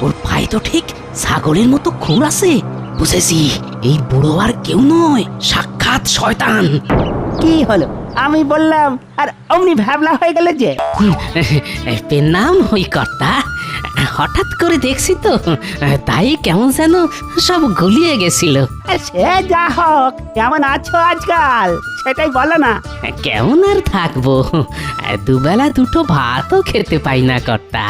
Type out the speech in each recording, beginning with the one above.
ওর পায়ে তো ঠিক ছাগলের মতো খুর আছে। বুঝেছি, এই বুড়ো আর কেউ নয়, সাক্ষাৎ শয়তান। কি হলো? আমি বললাম আর অমনি ভাবলা হয়ে গেল যে। পেন নাম ওই কর্তা, হঠাৎ করে দেখছি তো, তাই কেমন যেন সব গুলিয়ে গেছিল। সে যা হোক, কেমন আছো আজকাল সেটাই বলো না। কেমন আর থাকবো, দুবেলা দুটো ভাতও খেতে পাই না কর্তা।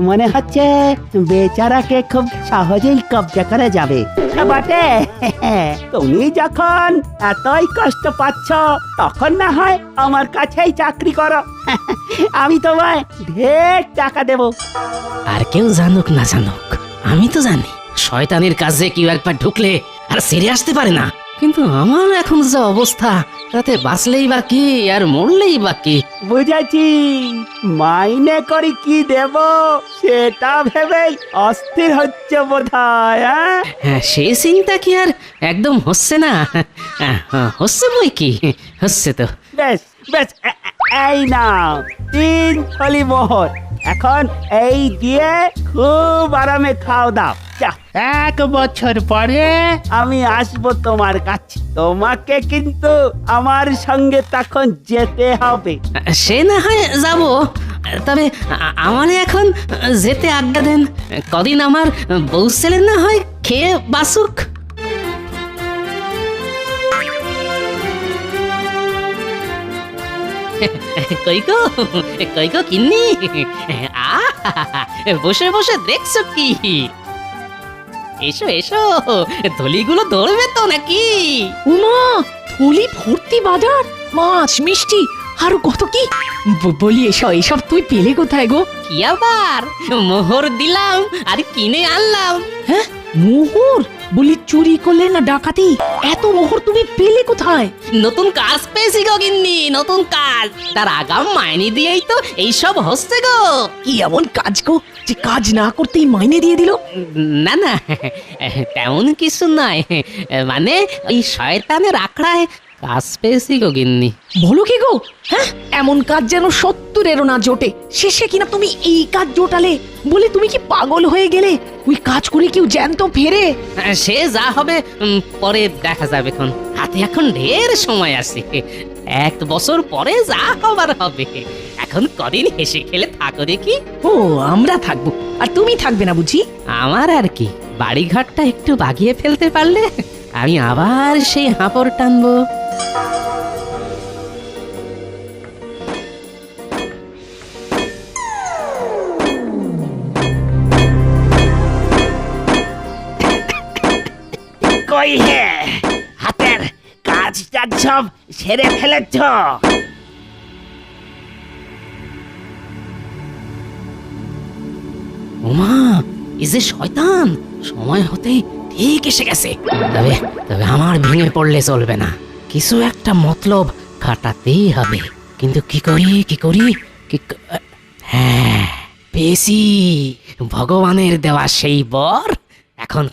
মনে হচ্ছে বেচারাকে খুব সহজেই কবজা করা যাবে। বটে, তুমি যখন এতই কষ্ট পাচ্ছ তখন না হয় আমার কাছেই চাকরি করো। আমি তোমায় ঢের টাকা দেব। আর কেউ জানুক না জানুক, আমি তো জানি শয়তানের কাজে কেউ একবার ঢুকলে আর সেরে আসতে পারে না। কিন্তু আমার এখন যে অবস্থা, তাতে বাঁচলেই বা কি আর মরলেই বা কি। বুঝেছি, মাইনে করি কি দেব সেটা ভেবেই অস্থির হচ্ছে বোধহয়। হ্যাঁ, সেই চিন্তা কি আর একদম হচ্ছে না? হচ্ছে বই কি, হচ্ছে তো। বেশ বেশ, এই নাও 3 থলি মোহর। এখন এই দিয়ে খুব আরামে খাও দাও। 1 বছর পরে আমি আসবো তোমার কাছে। তোমাকে কিন্তু আমার সঙ্গে তখন যেতে হবে। সে না হয় যাব, তবে আমার এখন যেতে আজ্ঞা দেন। কদিন আমার বউ ছেলে না হয় খেয়ে বাসুক। কই গো কিন্নি, বসে বসে দেখছো কি? এসো এসো, থলিগুলো ধরবে তো নাকি? উমা, থলি ভর্তি বাজার, মাছ মিষ্টি আর কত কি। বলি এসব তুই পেলে কোথায় গো? কি আবার মোহর দিলাম আর কিনে আনলাম। হ্যাঁ, মোহর? বলি চুরি করলে না ডাকাতি? এত মোহর তুমি পেলে কোথায়? নতুন কাজ পেয়েছি গো গিন্নি, নতুন কাজ। তার আগাম মাইনে দিয়েই তো এইসব হচ্ছে গো। কি এমন কাজ গো যে কাজ না করতেই মাইনে দিয়ে দিল? না না, তেমন কিছু নয়, মানে ওই শয়তানের আখড়ায় কাজ পেয়েছি গো গিন্নি। বলো কি গো? হ্যাঁ, এমন কাজ যেন 70-এরও না জোটে, শেষে কিনা তুমি এই কাজ জোটালে। বলে তুমি কি পাগল হয়ে গেলে? ওই কাজ করে কেউ জ্যান্ত ফেরে? সে যা হবে পরে দেখা যাবে। হাতে এখন ঢের সময় আছে। 1 বছর পরে যা হবার হবে। এখন কদিন হেসে খেলে থাকো দেখি। ও, আমরা থাকবো আর তুমি থাকবে না বুঝি? আমার আর কি, বাড়িঘরটা একটু বাগিয়ে ফেলতে পারলে আমি আবার সেই হাঁপড় টানবো। কই হে, হাতের কাজটা সব সেরে ফেলেছ? ওমা, এই যে শয়তান সময় হতেই ঠিক এসে গেছে। তবে তবে আমার ভেঙে পড়লে চলবে না, কিছু একটা মতলব খাটাতেই হবে। কিন্তু কি করি? হ্যাঁ, পেয়েছি ভগবানের দেওয়া সেই বর। এখন